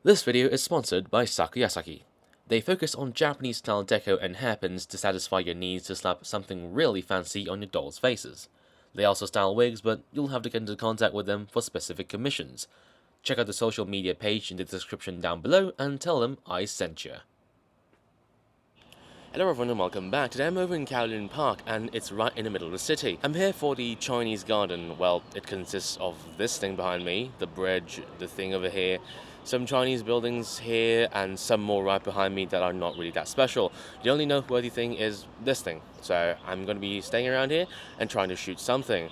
This video is sponsored by Sakuyasaki. They focus on Japanese-style deco and hairpins to satisfy your needs to slap something really fancy on your dolls' faces. They also style wigs, but you'll have to get into contact with them for specific commissions. Check out the social media page in the description down below and tell them I sent you. Hello everyone and welcome back. Today I'm over in Kowloon Park and it's right in the middle of the city. I'm here for the Chinese garden. Well, it consists of this thing behind me, the bridge, the thing over here, some Chinese buildings here and some more right behind me that are not really that special. The only noteworthy thing is this thing. So I'm going to be staying around here and trying to shoot something.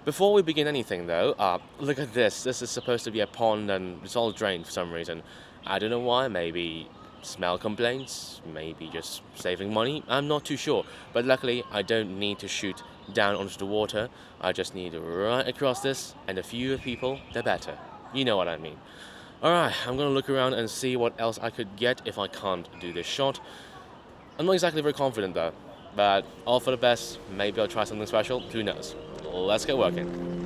Before we begin anything though, look at this. This is supposed to be a pond and it's all drained for some reason. I don't know why, maybe smell complaints, maybe just saving money, I'm not too sure. But luckily I don't need to shoot down onto the water, I just need right across this, and the fewer people the better. You know what I mean. Alright, I'm gonna look around and see what else I could get if I can't do this shot. I'm not exactly very confident though, but all for the best. Maybe I'll try something special, who knows. Let's get working.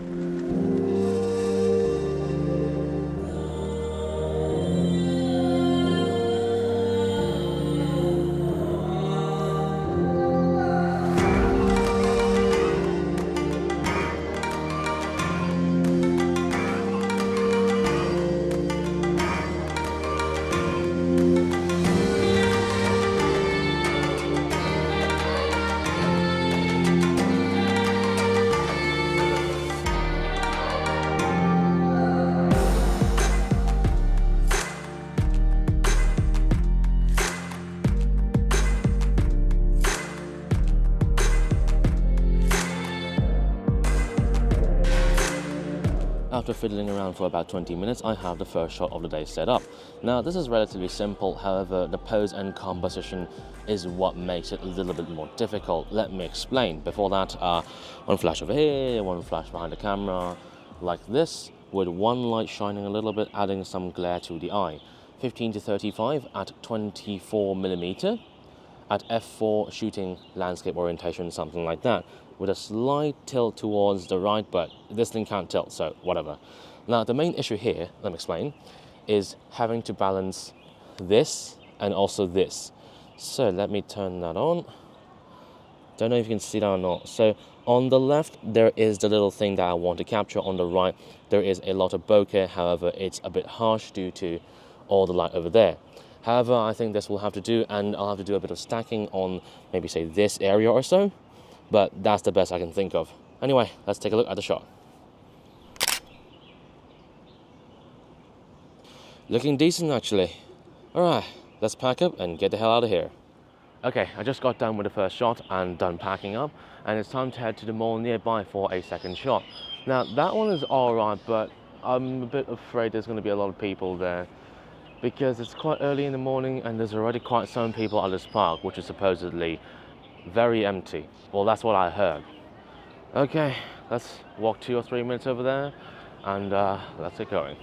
After fiddling around for about 20 minutes, I have the first shot of the day set up. Now, this is relatively simple, however, the pose and composition is what makes it a little bit more difficult. Let me explain. Before that, one flash over here, one flash behind the camera, like this, with one light shining a little bit, adding some glare to the eye. 15 to 35 at 24mm, at f4 shooting landscape orientation, something like that, with a slight tilt towards the right, but this thing can't tilt, so whatever. Now, the main issue here, let me explain, is having to balance this and also this. So let me turn that on. Don't know if you can see that or not. So on the left, there is the little thing that I want to capture. On the right, there is a lot of bokeh, however, it's a bit harsh due to all the light over there. However, I think this will have to do, and I'll have to do a bit of stacking on maybe say this area or so. But that's the best I can think of. Anyway, let's take a look at the shot. Looking decent actually. Alright, let's pack up and get the hell out of here. Okay, I just got done with the first shot and done packing up, and it's time to head to the mall nearby for a second shot. Now, that one is alright, but I'm a bit afraid there's going to be a lot of people there, because it's quite early in the morning and there's already quite some people at this park, which is supposedly very empty. Well, that's what I heard. Okay, let's walk 2 or 3 minutes over there and let's get going.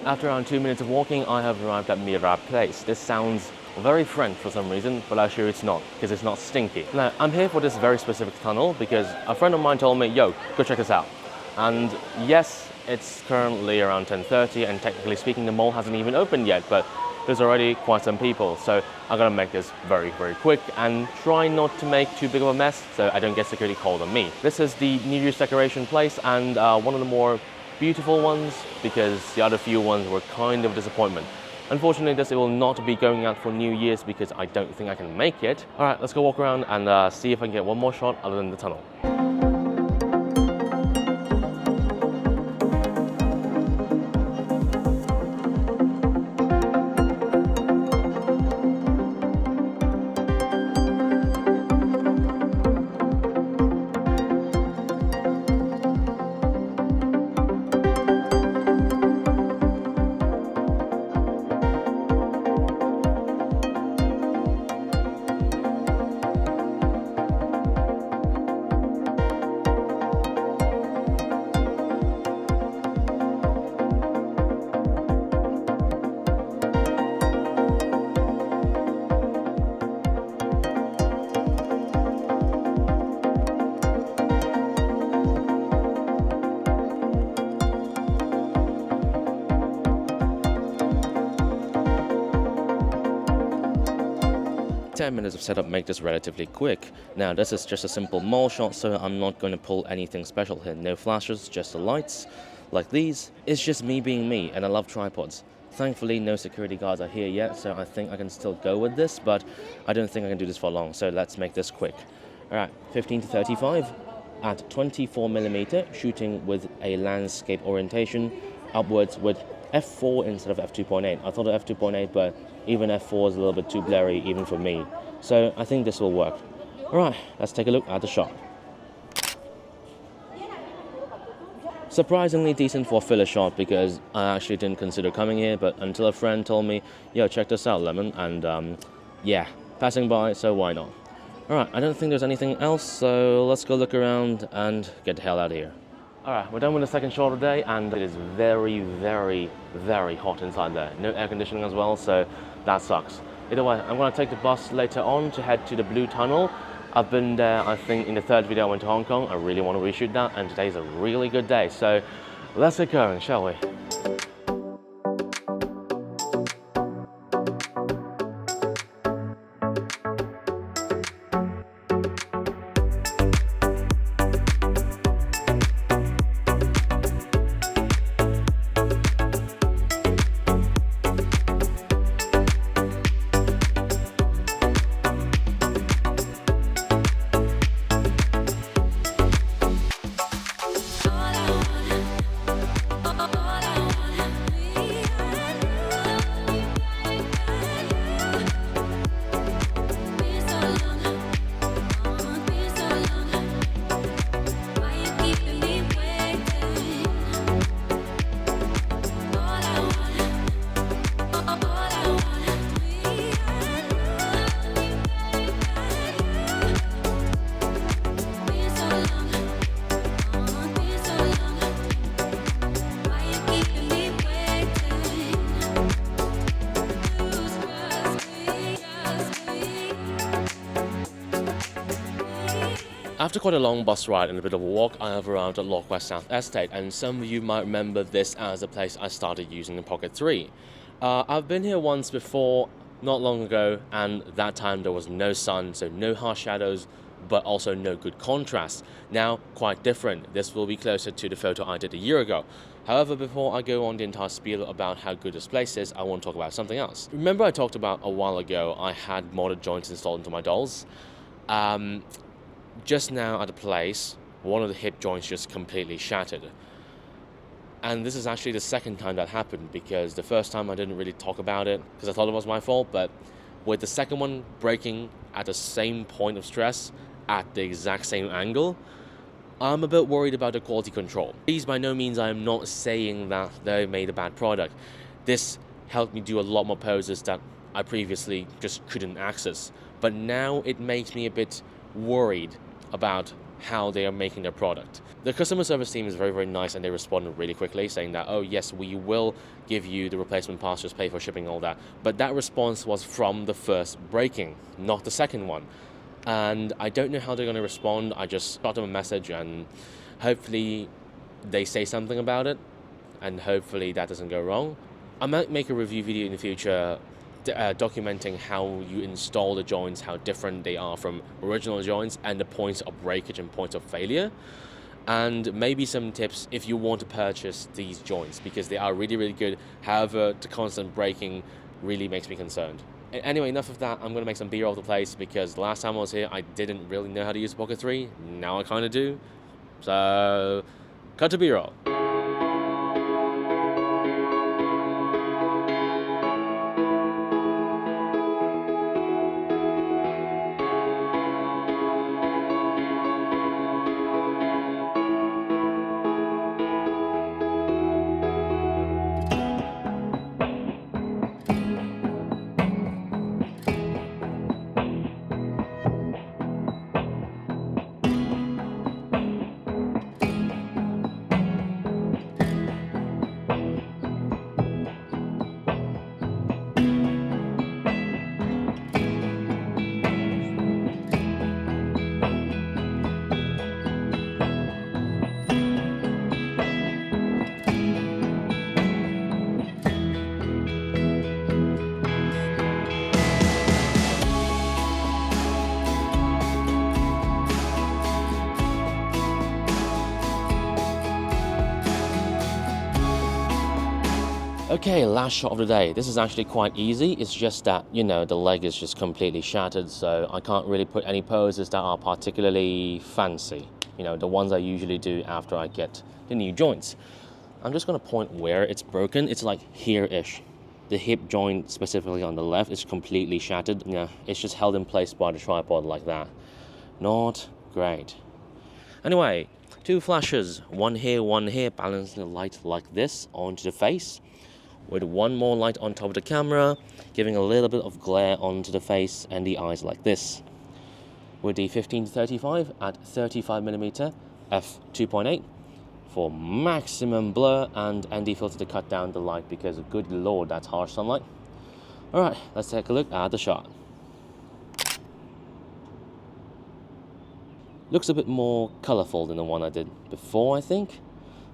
After around 2 minutes of walking, I have arrived at Mira Place. This sounds very French for some reason, but I'm sure it's not, because it's not stinky. Now, I'm here for this very specific tunnel because a friend of mine told me, yo, go check this out. And yes, it's currently around 10:30, and technically speaking, the mall hasn't even opened yet, but there's already quite some people. So I'm gonna make this very, very quick and try not to make too big of a mess so I don't get security called on me. This is the New Year's decoration place, and one of the more beautiful ones, because the other few ones were kind of a disappointment. Unfortunately, this will not be going out for New Year's because I don't think I can make it. All right, let's go walk around and see if I can get one more shot other than the tunnel. 10 minutes of setup make this relatively quick. Now this is just a simple mall shot, so I'm not going to pull anything special here. No flashes, just the lights like these. It's just me being me, and I love tripods. Thankfully no security guards are here yet, so I think I can still go with this, but I don't think I can do this for long, so let's make this quick. Alright, 15 to 35 at 24mm, shooting with a landscape orientation upwards with f4 instead of f2.8. I thought of f2.8, but even f4 is a little bit too blurry even for me. So I think this will work. Alright, let's take a look at the shot. Surprisingly decent for a filler shot, because I actually didn't consider coming here, but until a friend told me, yo, check this out, Lemon, and yeah, passing by, so why not? Alright, I don't think there's anything else, so let's go look around and get the hell out of here. Alright, we're done with the second shot of the day, and it is very, very, very hot inside there. No air conditioning as well, so that sucks. Either way, I'm going to take the bus later on to head to the Blue Tunnel. I've been there, I think, in the third video I went to Hong Kong. I really want to reshoot that, and today's a really good day, so let's get going, shall we? After quite a long bus ride and a bit of a walk, I have arrived at Lock West South Estate, and some of you might remember this as the place I started using the Pocket 3. I've been here once before, not long ago, and that time there was no sun, so no harsh shadows, but also no good contrast. Now, quite different. This will be closer to the photo I did a year ago. However, before I go on the entire spiel about how good this place is, I want to talk about something else. Remember I talked about a while ago I had modded joints installed into my dolls? Just now at the place, one of the hip joints just completely shattered. And this is actually the second time that happened, because the first time I didn't really talk about it because I thought it was my fault, but with the second one breaking at the same point of stress, at the exact same angle, I'm a bit worried about the quality control. Please, by no means I am not saying that they made a bad product. This helped me do a lot more poses that I previously just couldn't access. But now it makes me a bit worried about how they are making their product. The customer service team is very, very nice, and they responded really quickly saying that, oh yes, we will give you the replacement parts, just pay for shipping, all that. But that response was from the first breaking, not the second one. And I don't know how they're going to respond. I just got them a message, and hopefully they say something about it, and hopefully that doesn't go wrong. I might make a review video in the future documenting how you install the joints, how different they are from original joints, and the points of breakage and points of failure, and maybe some tips if you want to purchase these joints, because they are really, really good. However, the constant breaking really makes me concerned. Anyway, enough of that. I'm going to make some B-roll of the place, because the last time I was here I didn't really know how to use the Pocket 3. Now I kind of do. So, cut to B-roll. Okay, last shot of the day. This is actually quite easy. It's just that, you know, the leg is just completely shattered, so I can't really put any poses that are particularly fancy. You know, the ones I usually do after I get the new joints. I'm just going to point where it's broken. It's like here-ish. The hip joint, specifically on the left, is completely shattered. Yeah, it's just held in place by the tripod like that. Not great. Anyway, 2 flashes, one here, balancing the light like this onto the face, with one more light on top of the camera, giving a little bit of glare onto the face and the eyes like this. With the 15-35 at 35mm f2.8 for maximum blur and ND filter to cut down the light because good lord, that's harsh sunlight. Alright, let's take a look at the shot. Looks a bit more colourful than the one I did before, I think.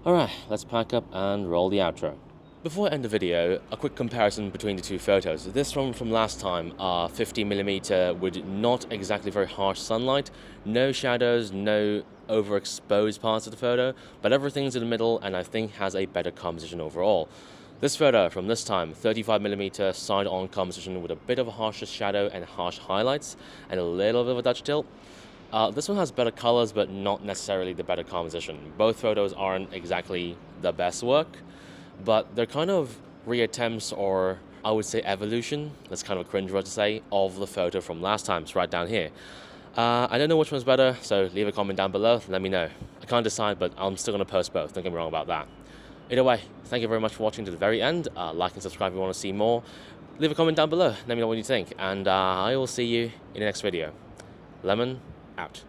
Alright, let's pack up and roll the outro. Before I end the video, a quick comparison between the 2 photos. This one from last time, 50mm with not exactly very harsh sunlight, no shadows, no overexposed parts of the photo, but everything's in the middle and I think has a better composition overall. This photo from this time, 35mm side-on composition with a bit of a harsher shadow and harsh highlights and a little bit of a Dutch tilt. This one has better colors, but not necessarily the better composition. Both photos aren't exactly the best work, but they're kind of reattempts, or I would say evolution, that's kind of a cringe word to say, of the photo from last time. It's right down here. I don't know which one's better, so leave a comment down below, let me know. I can't decide, but I'm still going to post both, don't get me wrong about that. Either way, thank you very much for watching to the very end. Like and subscribe if you want to see more. Leave a comment down below, let me know what you think, and I will see you in the next video. Lemon out.